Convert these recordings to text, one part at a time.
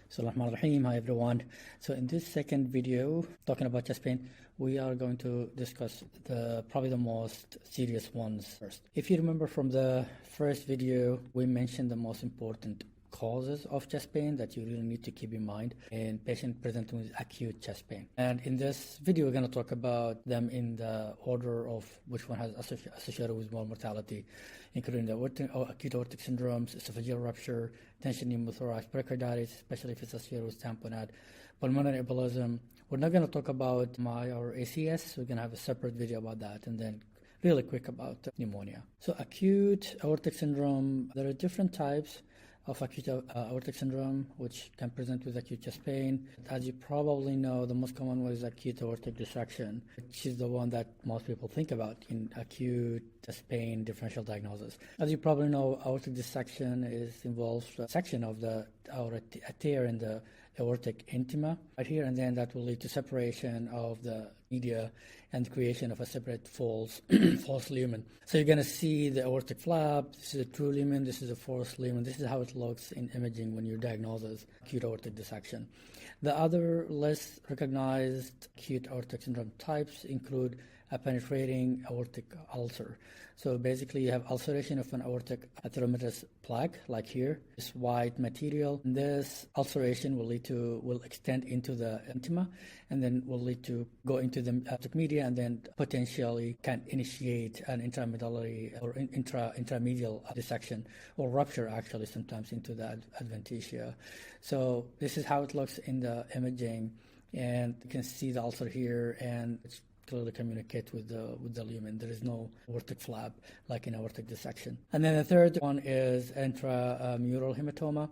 Bismillahirrahmanirrahim. Hi everyone. So in this second video talking about chest pain, we are going to discuss probably the most serious ones first. If you remember from the first video, we mentioned the most important causes of chest pain that you really need to keep in mind in patients presenting with acute chest pain. And in this video, we're going to talk about them in the order of which one has associated with more mortality, including the acute aortic syndromes, esophageal rupture, tension pneumothorax, pericarditis, especially if it's associated with tamponade, pulmonary embolism. We're not going to talk about MI or ACS. We're going to have a separate video about that, and then really quick about pneumonia. So acute aortic syndrome, there are different types of acute aortic syndrome, which can present with acute chest pain. As you probably know, the most common one is acute aortic dissection, which is the one that most people think about in acute chest pain differential diagnosis. As you probably know, aortic dissection involves a section of the aortic, a tear in the aortic intima right here, and then that will lead to separation of the media and the creation of a separate false lumen. So you're going to see the aortic flap. This is a true lumen. This is a false lumen. This is how it looks in imaging when you diagnose as acute aortic dissection. The other less recognized acute aortic syndrome types include a penetrating aortic ulcer. So basically you have ulceration of an aortic atheromatous plaque, like here, this white material. And this ulceration will extend into the intima, and then will lead to go into the aortic media, and then potentially can initiate an intramedullary or intramedial dissection or rupture, actually sometimes into the adventitia. So this is how it looks in the imaging, and you can see the ulcer here, and it's clearly communicate with the lumen. There is no aortic flap like in aortic dissection. And then the third one is intramural hematoma,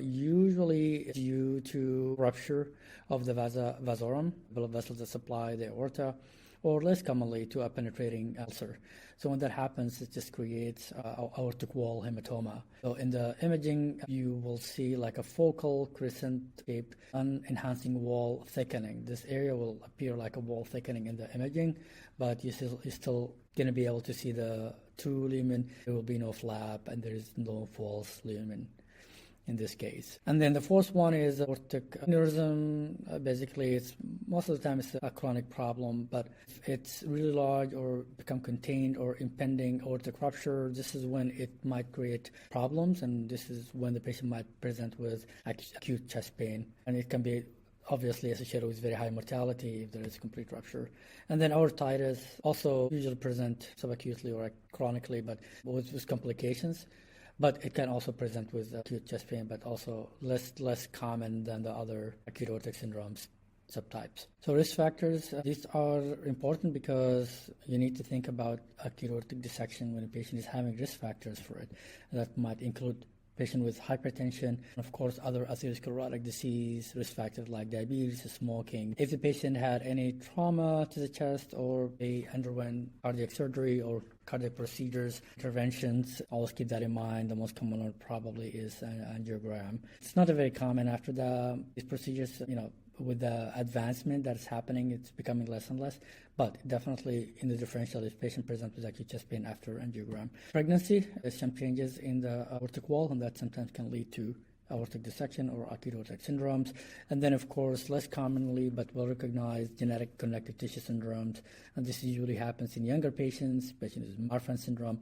usually due to rupture of the vasa vasorum, blood vessels that supply the aorta, or less commonly to a penetrating ulcer. So when that happens, it just creates aortic wall hematoma. So in the imaging, you will see like a focal crescent-shaped enhancing wall thickening. This area will appear like a wall thickening in the imaging, but you're still going to be able to see the true lumen. There will be no flap, and there is no false lumen in this case. And then the fourth one is aortic aneurysm. Basically, most of the time it's a chronic problem, but if it's really large or become contained or impending aortic rupture, this is when it might create problems, and this is when the patient might present with acute chest pain. And it can be obviously associated with very high mortality if there is complete rupture. And then aortitis also usually present subacutely or chronically, but with complications. But it can also present with acute chest pain, but also less common than the other acute aortic syndromes subtypes. So risk factors, these are important because you need to think about acute aortic dissection when a patient is having risk factors for it. That might include patient with hypertension, and of course other atherosclerotic disease, risk factors like diabetes, smoking. If the patient had any trauma to the chest, or they underwent cardiac surgery or cardiac procedures, interventions, always keep that in mind. The most common one probably is an angiogram. It's not very common after these procedures, with the advancement that's happening, it's becoming less and less, but definitely in the differential if patient presents with acute chest pain after angiogram. Pregnancy, there's some changes in the aortic wall, and that sometimes can lead to aortic dissection or acute aortic syndromes. And then, of course, less commonly but well-recognized genetic connective tissue syndromes, and this usually happens in younger patients with Marfan syndrome,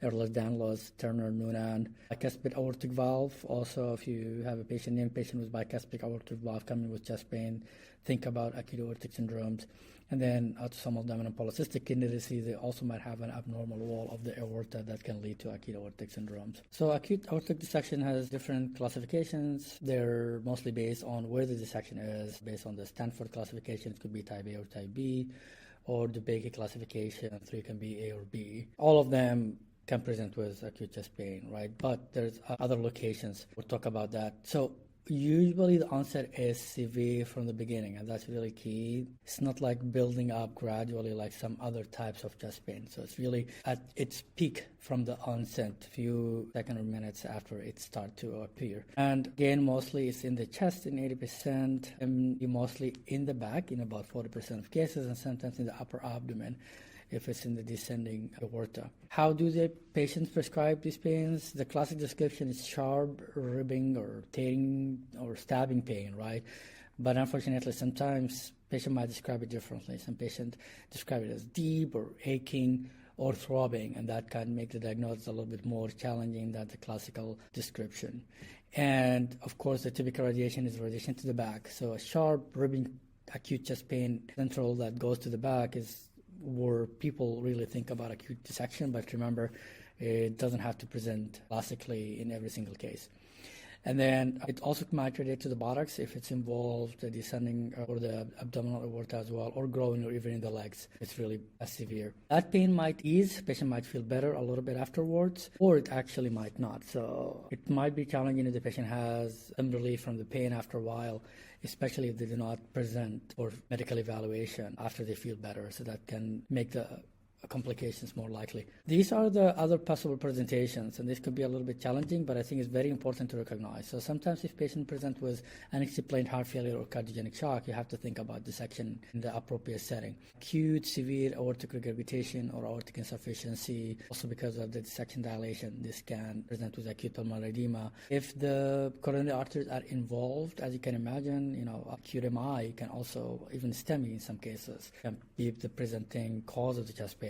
Ehlers-Danlos, Turner-Noonan. Bicuspid aortic valve, also if you have a young patient with bicuspid aortic valve coming with chest pain, think about acute aortic syndromes. And then autosomal dominant polycystic kidney disease, they also might have an abnormal wall of the aorta that can lead to acute aortic syndromes. So acute aortic dissection has different classifications. They're mostly based on where the dissection is, based on the Stanford classification. It could be type A or type B, or the Baker classification, 3 can be A or B. All of them can present with acute chest pain, right? But there's other locations. We'll talk about that. So usually the onset is severe from the beginning, and that's really key. It's not like building up gradually like some other types of chest pain. So it's really at its peak from the onset, few seconds or minutes after it starts to appear. And again, mostly it's in the chest in 80%, and mostly in the back in about 40% of cases, and sometimes in the upper abdomen if it's in the descending aorta. How do the patients prescribe these pains? The classic description is sharp ribbing or tearing or stabbing pain, right? But unfortunately, sometimes patient might describe it differently. Some patients describe it as deep or aching or throbbing, and that can make the diagnosis a little bit more challenging than the classical description. And of course, the typical radiation is radiation to the back. So a sharp, ribbing, acute chest pain central that goes to the back is where people really think about acute dissection, but remember, it doesn't have to present classically in every single case. And then it also might radiate to the buttocks if it's involved the descending or the abdominal aorta as well, or growing, or even in the legs. It's really severe. That pain might ease, patient might feel better a little bit afterwards, or it actually might not. So it might be challenging if the patient has some relief from the pain after a while, especially if they do not present for medical evaluation after they feel better. So that can make the complications more likely. These are the other possible presentations, and this could be a little bit challenging, but I think it's very important to recognize. So sometimes if patient present with unexplained heart failure or cardiogenic shock, you have to think about dissection in the appropriate setting. Acute severe aortic regurgitation or aortic insufficiency, also because of the dissection dilation, this can present with acute pulmonary edema. If the coronary arteries are involved, as you can imagine, acute MI can also, even STEMI in some cases, can be the presenting cause of the chest pain.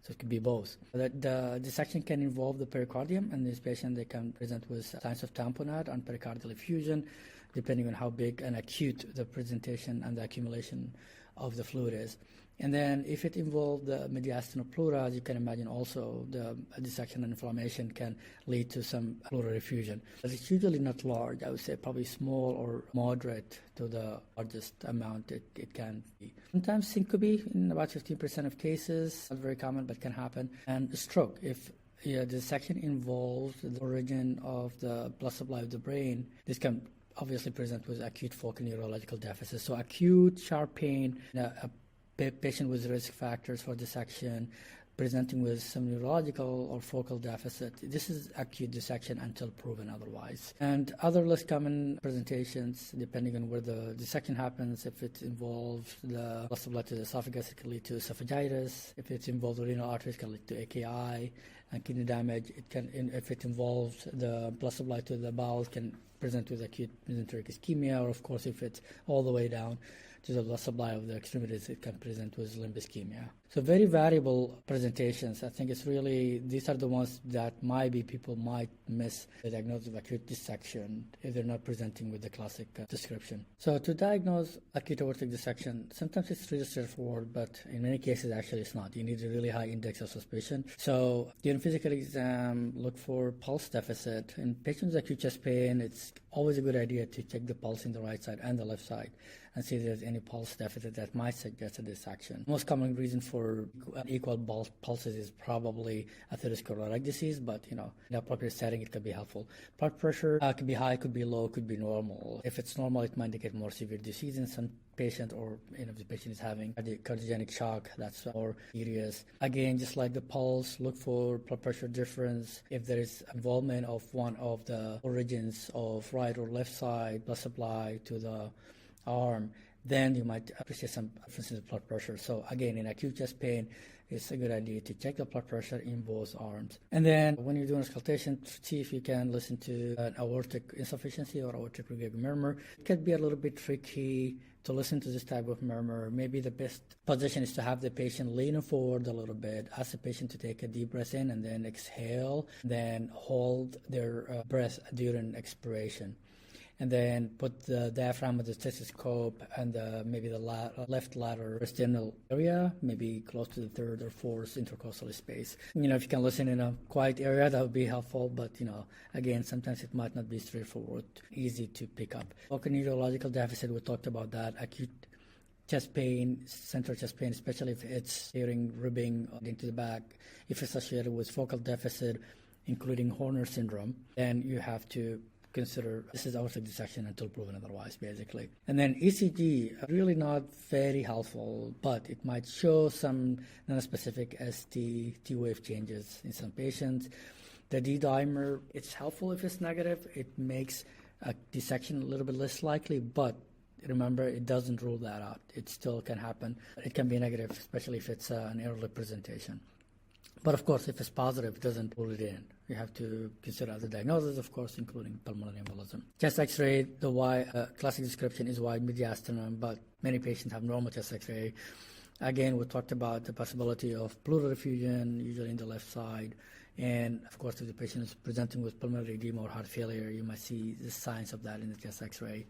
So it could be both. The dissection can involve the pericardium, and in this patient they can present with signs of tamponade and pericardial effusion, depending on how big and acute the presentation and the accumulation of the fluid is. And then if it involves the mediastinal pleura, as you can imagine, also the dissection and inflammation can lead to some pleural effusion. But it's usually not large. I would say probably small or moderate to the largest amount it can be. Sometimes syncope in about 15% of cases, not very common, but can happen. And stroke, if the dissection involves the origin of the blood supply of the brain, this can obviously present with acute focal neurological deficit. So acute sharp pain, a patient with risk factors for dissection, presenting with some neurological or focal deficit. This is acute dissection until proven otherwise. And other less common presentations, depending on where the dissection happens, if it involves the loss of blood to the esophagus, it can lead to esophagitis. If it's involved the renal arteries, it can lead to AKI and kidney damage. It can, if it involves the blood supply to the bowels, can present with acute mesenteric ischemia, or of course, if it's all the way down to the blood supply of the extremities, it can present with limb ischemia. So very variable presentations. I think it's really, these are the ones that people might miss the diagnosis of acute dissection if they're not presenting with the classic description. So to diagnose acute aortic dissection, sometimes it's really straightforward, but in many cases actually it's not. You need a really high index of suspicion. So during physical exam, look for pulse deficit. In patients with acute chest pain, it's always a good idea to check the pulse in the right side and the left side and see if there's any pulse deficit that might suggest a dissection. Most common reason for unequal pulses is probably atherosclerotic disease, but in the appropriate setting it could be helpful. Blood pressure could be high, could be low, could be normal. If it's normal, it might indicate more severe disease in some patient, or if the patient is having cardiogenic shock, that's more serious. Again, just like the pulse, look for blood pressure difference. If there is involvement of one of the origins of right or left side blood supply to the arm, then you might appreciate some differences in blood pressure. So again, in acute chest pain, it's a good idea to check the blood pressure in both arms. And then when you're doing auscultation, see if you can listen to an aortic insufficiency or aortic regurg murmur. It can be a little bit tricky to listen to this type of murmur. Maybe the best position is to have the patient lean forward a little bit, ask the patient to take a deep breath in and then exhale, then hold their breath during expiration. And then put the diaphragm of the stethoscope and maybe the left lateral sternal area, maybe close to the third or fourth intercostal space. If you can listen in a quiet area, that would be helpful. But, again, sometimes it might not be straightforward, easy to pick up. Focal neurological deficit, we talked about that. Acute chest pain, central chest pain, especially if it's tearing, ribbing into the back, if it's associated with focal deficit, including Horner syndrome, then you have to consider this is aortic dissection until proven otherwise, basically. And then ECG, really not very helpful, but it might show some non-specific T-wave changes in some patients. The D-dimer, it's helpful if it's negative. It makes a dissection a little bit less likely, but remember, it doesn't rule that out. It still can happen. It can be negative, especially if it's an early presentation. But of course, if it's positive, it doesn't rule it in. You have to consider other diagnoses, of course, including pulmonary embolism. Chest X-ray, the classic description is wide mediastinum, but many patients have normal chest X-ray. Again, we talked about the possibility of pleural effusion, usually in the left side. And of course, if the patient is presenting with pulmonary edema or heart failure, you might see the signs of that in the chest X-ray.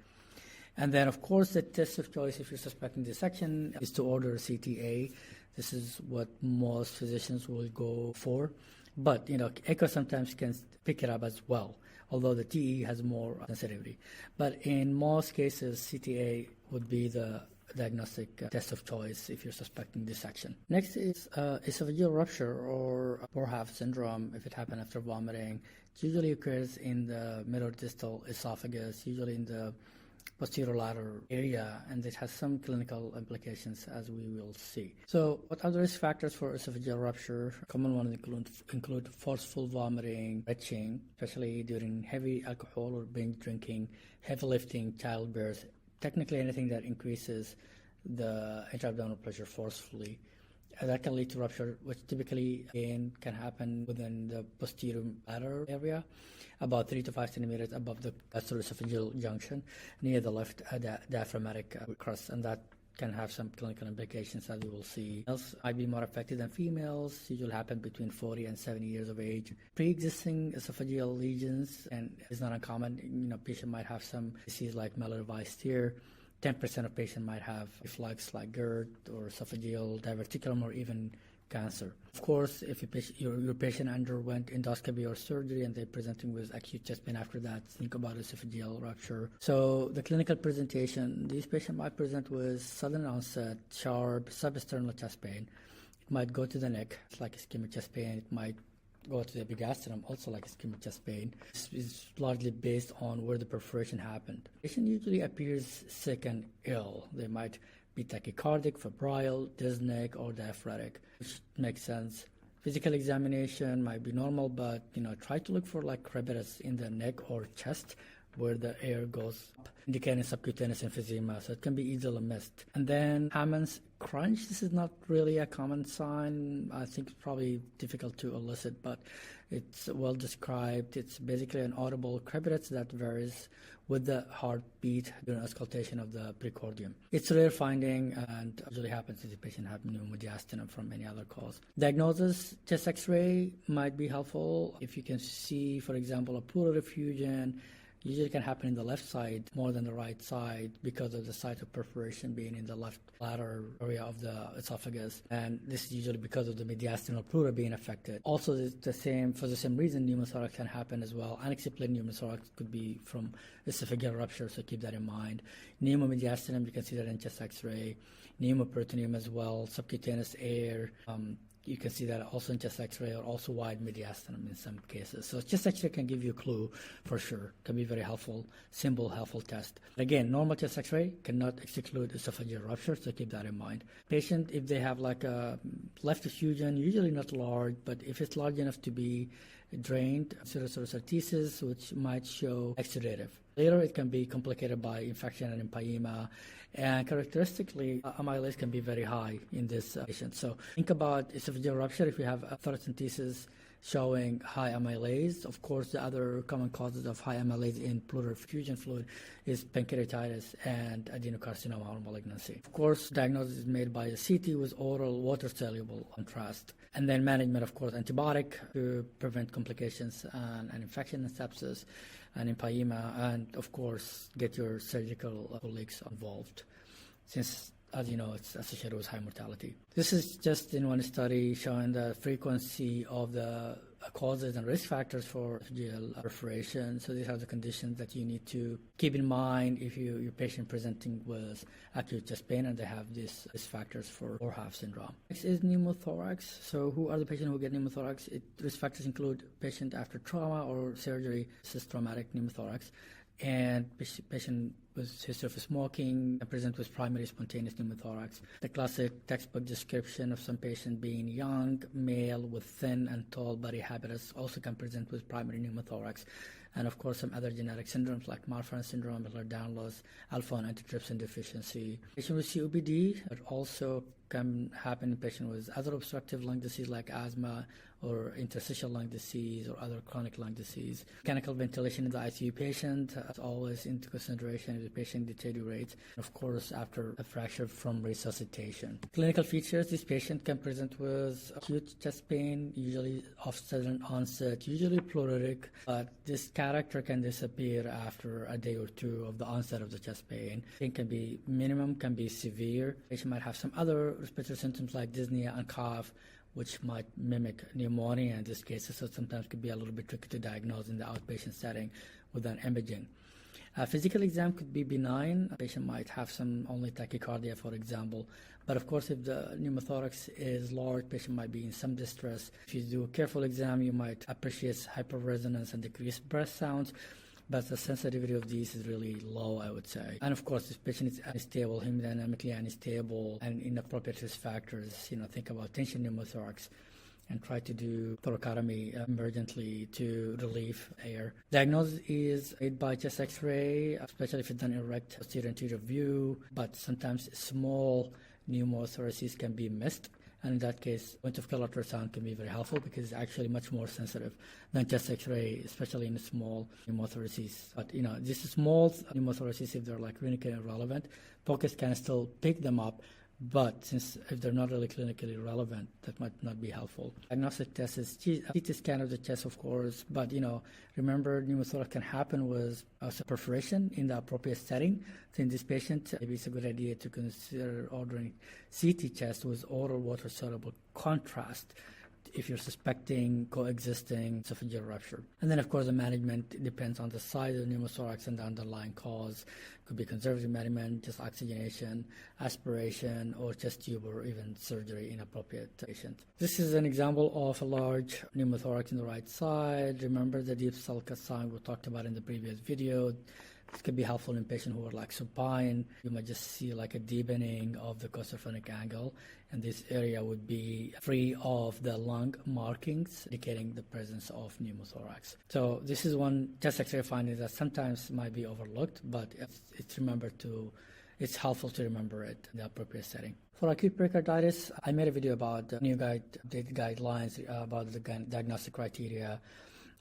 And then, of course, the test of choice, if you're suspecting dissection, is to order CTA. This is what most physicians will go for. But, echo sometimes can pick it up as well, although the TE has more sensitivity. But in most cases, CTA would be the diagnostic test of choice if you're suspecting dissection. Next is esophageal rupture or Boerhaave syndrome. If it happened after vomiting, it usually occurs in the middle distal esophagus, usually in the posterior lateral area, and it has some clinical implications, as we will see. So what are the risk factors for esophageal rupture? Common ones include forceful vomiting, retching, especially during heavy alcohol or binge drinking, heavy lifting, childbirth, technically anything that increases the intra-abdominal pressure forcefully. That can lead to rupture, which typically, again, can happen within the posterior bladder area, about 3 to 5 centimeters above the gastroesophageal junction, near the left diaphragmatic crust, and that can have some clinical implications, as we will see. Males might be more affected than females. Usually happen between 40 and 70 years of age. Pre-existing esophageal lesions, and it's not uncommon. Patient might have some disease like Miller-Weiss tear. 10% of patients might have reflux like GERD or esophageal diverticulum or even cancer. Of course, if your patient underwent endoscopy or surgery and they're presenting with acute chest pain after that, think about esophageal rupture. So the clinical presentation, these patients might present with sudden onset, sharp, substernal chest pain. It might go to the neck, it's like ischemic chest pain. It might go to the epigastrium, also like ischemic chest pain. This is largely based on where the perforation happened. The patient usually appears sick and ill. They might be tachycardic, febrile, dyspneic, or diaphoretic, which makes sense. Physical examination might be normal, but try to look for like crevices in the neck or chest where the air goes up, indicating subcutaneous emphysema, so it can be easily missed. And then Hammond's crunch, this is not really a common sign. I think it's probably difficult to elicit, but it's well described. It's basically an audible crepitus that varies with the heartbeat during auscultation of the pericardium. It's a rare finding and usually happens if the patient has pneumodiastinum from any other cause. Diagnosis, chest X-ray might be helpful. If you can see, for example, a pleural effusion, usually can happen in the left side more than the right side because of the site of perforation being in the left lateral area of the esophagus, and this is usually because of the mediastinal pleura being affected. Also, for the same reason, pneumothorax can happen as well. Unexplained pneumothorax could be from esophageal rupture, so keep that in mind. Pneumomediastinum, you can see that in chest X-ray. Pneumoperitoneum as well, subcutaneous air. You can see that also in chest X-ray, or also wide mediastinum in some cases. So chest X-ray can give you a clue for sure. Can be very helpful, simple, helpful test. Again, normal chest X-ray cannot exclude esophageal rupture, so keep that in mind. Patient, if they have like a left effusion, usually not large, but if it's large enough to be drained, pseudoceresis, which might show exudative. Later, it can be complicated by infection and empyema. And characteristically, amylase can be very high in this patient. So think about esophageal rupture if you have a thoracentesis showing high amylase. Of course, the other common causes of high amylase in pleural effusion fluid is pancreatitis and adenocarcinoma or malignancy. Of course, diagnosis is made by a CT with oral water-soluble contrast. And then management, of course, antibiotic to prevent complications and infection and sepsis and empyema, and of course, get your surgical colleagues involved, since, as you know, it's associated with high mortality. This is just in one study showing the frequency of the causes and risk factors for esophageal perforation. So these are the conditions that you need to keep in mind if your patient presenting with acute chest pain and they have these risk factors for Boerhaave syndrome. Next is pneumothorax. So who are the patients who get pneumothorax? Risk factors include patient after trauma or surgery, this is traumatic pneumothorax, and patient with history of smoking and present with primary spontaneous pneumothorax. The classic textbook description of some patient being young, male with thin and tall body habitus also can present with primary pneumothorax. and of course some other genetic syndromes like Marfan syndrome, Ehlers-Danlos, alpha-1 antitrypsin deficiency. Patient with COPD, but also can happen in patients with other obstructive lung disease like asthma or interstitial lung disease or other chronic lung disease. Mechanical ventilation in the ICU patient is always into consideration if the patient deteriorates, of course after a fracture from resuscitation. Clinical features: this patient can present with acute chest pain, usually of sudden onset, usually pleuritic, but this character can disappear after a day or two of the onset of the chest pain. It can be minimum, can be severe. The patient might have some other respiratory symptoms like dyspnea and cough, which might mimic pneumonia in this case, so sometimes could be a little bit tricky to diagnose in the outpatient setting with an imaging. A physical exam could be benign. A patient might have some only tachycardia, for example. But of course, if the pneumothorax is large, patient might be in some distress. If you do a careful exam, you might appreciate hyperresonance and decreased breath sounds. But the sensitivity of these is really low, I would say. And of course, this patient is unstable, hemodynamically unstable, and inappropriate risk factors. Think about tension pneumothorax and try to do thoracotomy emergently to relieve air. Diagnosis is made by chest X-ray, especially if it's done erect posterior anterior view, but sometimes small pneumothoraces can be missed. And in that case, point of color ultrasound can be very helpful because it's actually much more sensitive than chest X-ray, especially in small pneumothoraces. But these small pneumothoraces, if they're like clinically irrelevant, focus can still pick them up. But since if they're not really clinically relevant, that might not be helpful. Diagnostic test is CT scan of the chest, of course. But remember, pneumothorax can happen with perforation in the appropriate setting. So in this patient, maybe it's a good idea to consider ordering CT chest with oral water-soluble contrast if you're suspecting coexisting esophageal rupture. And then, of course, the management depends on the size of the pneumothorax and the underlying cause. Could be conservative management, just oxygenation, aspiration, or chest tube, or even surgery in appropriate patient. This is an example of a large pneumothorax in the right side. Remember the deep sulcus sign we talked about in the previous video. This could be helpful in patients who are like supine. You might just see like a deepening of the costophonic angle, and this area would be free of the lung markings, indicating the presence of pneumothorax. So this is one chest X-ray finding that sometimes might be overlooked, but it's helpful to remember it in the appropriate setting. For acute pericarditis, I made a video about the new updated guidelines about the diagnostic criteria.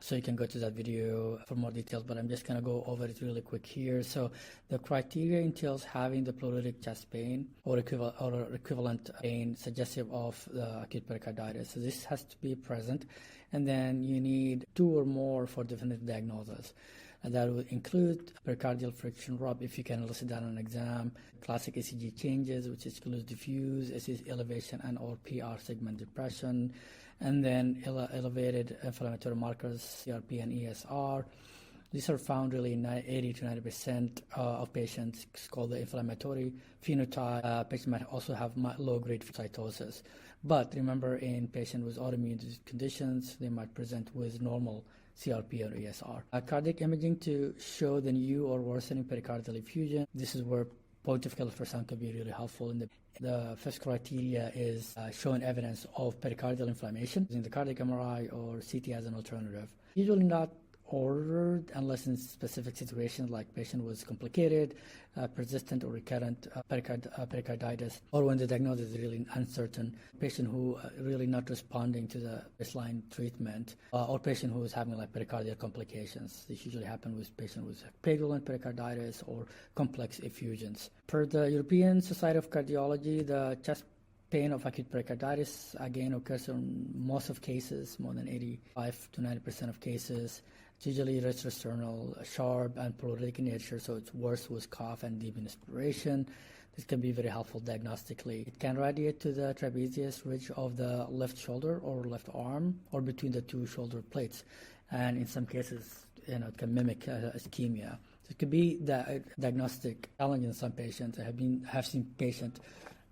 So you can go to that video for more details, but I'm just going to go over it really quick here. So the criteria entails having the pleuritic chest pain or equivalent pain suggestive of the acute pericarditis. So this has to be present, and then you need 2 or more for definitive diagnosis. And that would include pericardial friction rub, if you can elicit that on an exam, classic ECG changes, which excludes diffuse, SE elevation, and or PR segment depression, and then elevated inflammatory markers, CRP and ESR. These are found really in 80 to 90% of patients. It's called the inflammatory phenotype. Patients might also have low-grade cytosis. But remember, in patients with autoimmune conditions, they might present with normal CRP or ESR. Cardiac imaging to show the new or worsening pericardial effusion. This is where point of color ultrasound can be really helpful. The first criteria is showing evidence of pericardial inflammation using the cardiac MRI or CT as an alternative. Usually not ordered unless in specific situations like patient was complicated, persistent or recurrent pericarditis, or when the diagnosis is really uncertain, patient who really not responding to the baseline treatment, or patient who is having like pericardial complications. This usually happen with patient with prevalent pericarditis or complex effusions. Per the European Society of Cardiology, the chest pain of acute pericarditis again occurs in most of cases, more than 85 to 90% of cases. It's usually retrosternal, sharp, and pleuritic in nature, so it's worse with cough and deep inspiration. This can be very helpful diagnostically. It can radiate to the trapezius ridge of the left shoulder or left arm, or between the 2 shoulder plates, and in some cases, it can mimic ischemia. So it could be the diagnostic challenge in some patients. I have seen patients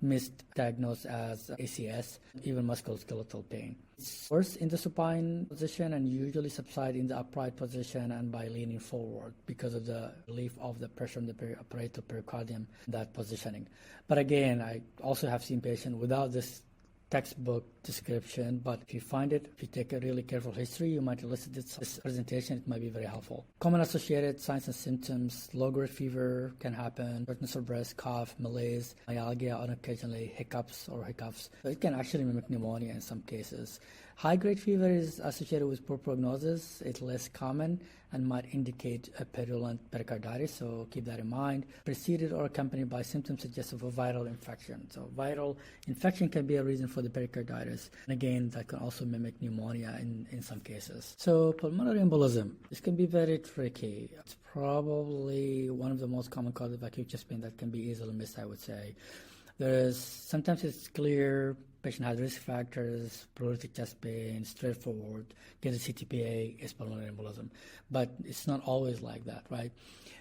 misdiagnosed as ACS, even musculoskeletal pain. It's worse in the supine position and usually subside in the upright position and by leaning forward because of the relief of the pressure on the apparatus pericardium, that positioning. But again, I also have seen patients without this textbook description, but if you find it, if you take a really careful history, you might elicit this presentation. It might be very helpful. Common associated signs and symptoms: low-grade fever can happen, shortness of breath, cough, malaise, myalgia, and occasionally hiccups or hiccoughs. So it can actually mimic pneumonia in some cases. High-grade fever is associated with poor prognosis. It's less common and might indicate a purulent pericarditis, so keep that in mind. Preceded or accompanied by symptoms suggestive of viral infection. So viral infection can be a reason for the pericarditis. And again, that can also mimic pneumonia in some cases. So pulmonary embolism, this can be very tricky. It's probably one of the most common causes of acute chest pain that can be easily missed, I would say. Sometimes it's clear, patient has risk factors, pleuritic chest pain, straightforward, get a CTPA, is pulmonary embolism. But it's not always like that, right?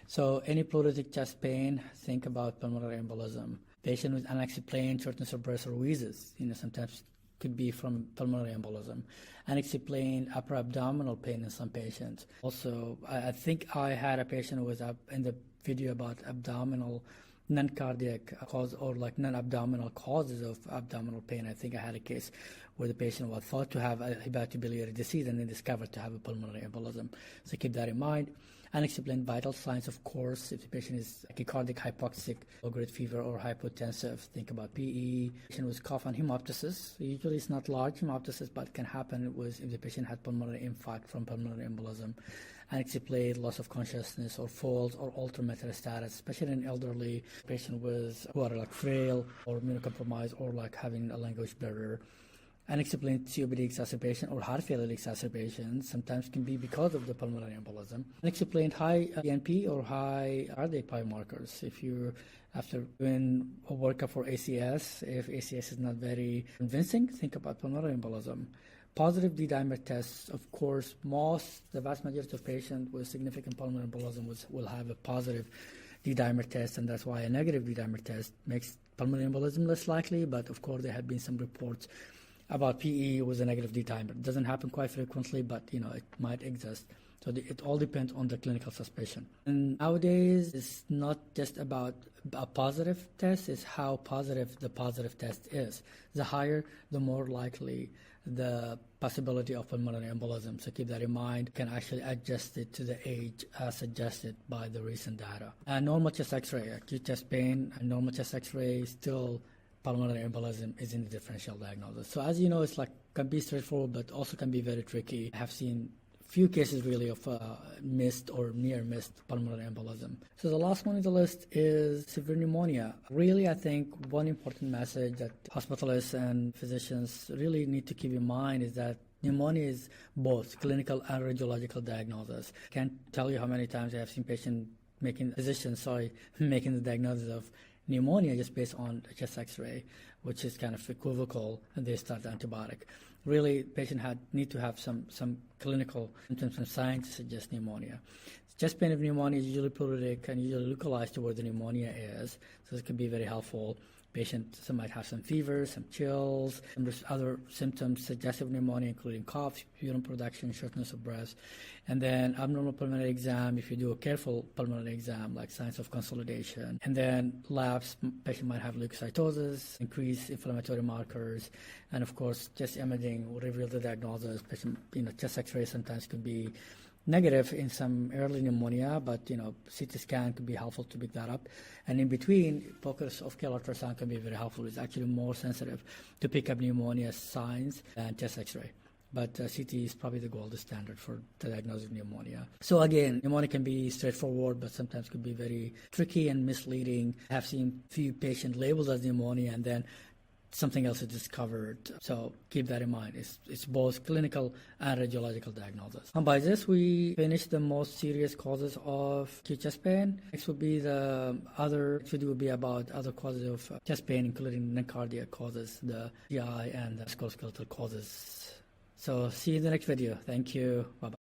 So any pleuritic chest pain, think about pulmonary embolism. Patient with unexplained shortness of breath or wheezes, sometimes could be from pulmonary embolism. Unexplained upper abdominal pain in some patients. Also, I think I had a patient who was up in the video about abdominal non-cardiac cause or like non-abdominal causes of abdominal pain. I think I had a case where the patient was thought to have a hepatobiliary disease and then discovered to have a pulmonary embolism. So keep that in mind. Unexplained vital signs, of course, if the patient is tachycardic, hypoxic, low-grade fever, or hypotensive, think about PE. Patient with cough and hemoptysis. Usually it's not large hemoptysis, but can happen if the patient had pulmonary infarct from pulmonary embolism. Unexplained loss of consciousness or falls or altered mental status, especially in elderly patient who are like frail or immunocompromised or like having a language barrier. Unexplained COPD exacerbation or heart failure exacerbation sometimes can be because of the pulmonary embolism. Unexplained high BNP or high cardiac biomarkers. If you're after doing a workup for ACS, if ACS is not very convincing, think about pulmonary embolism. Positive D-dimer tests, of course, the vast majority of patients with significant pulmonary embolism will have a positive D-dimer test, and that's why a negative D-dimer test makes pulmonary embolism less likely, but of course there have been some reports about PE with a negative D-dimer. It doesn't happen quite frequently, but it might exist. So it all depends on the clinical suspicion. And nowadays, it's not just about a positive test, it's how positive the positive test is. The higher, the more likely the possibility of pulmonary embolism. So keep that in mind. You can actually adjust it to the age as suggested by the recent data. Normal chest x-ray, acute chest pain, and normal chest x-ray still pulmonary embolism is in the differential diagnosis. So as you know, it's can be straightforward, but also can be very tricky. I have seen few cases really of missed or near missed pulmonary embolism. So the last one on the list is severe pneumonia. Really, I think one important message that hospitalists and physicians really need to keep in mind is that pneumonia is both clinical and radiological diagnosis. I can't tell you how many times I have seen physicians making the diagnosis of pneumonia just based on chest x-ray, which is kind of equivocal, and they start the antibiotic. Really, patient need to have some clinical symptoms and signs to suggest pneumonia. Chest pain of pneumonia is usually pleuritic and usually localized to where the pneumonia is, so this can be very helpful. Some might have some fever, some chills, some other symptoms suggestive of pneumonia, including cough, sputum production, shortness of breath. And then abnormal pulmonary exam, if you do a careful pulmonary exam, like signs of consolidation. And then labs, patient might have leukocytosis, increased inflammatory markers, and of course, chest imaging will reveal the diagnosis. Patient, chest x-ray sometimes could be negative in some early pneumonia, but CT scan could be helpful to pick that up. And in between, focus of KL ultrasound can be very helpful. It's actually more sensitive to pick up pneumonia signs than chest x-ray. But CT is probably the gold standard for the diagnosis of pneumonia. So again, pneumonia can be straightforward, but sometimes could be very tricky and misleading. I have seen few patients labeled as pneumonia and then something else is discovered. So keep that in mind. It's both clinical and radiological diagnosis. And by this, we finished the most serious causes of acute chest pain. Next would be video would be about other causes of chest pain, including non-cardiac causes, the GI and the musculoskeletal causes. So see you in the next video. Thank you. Bye-bye.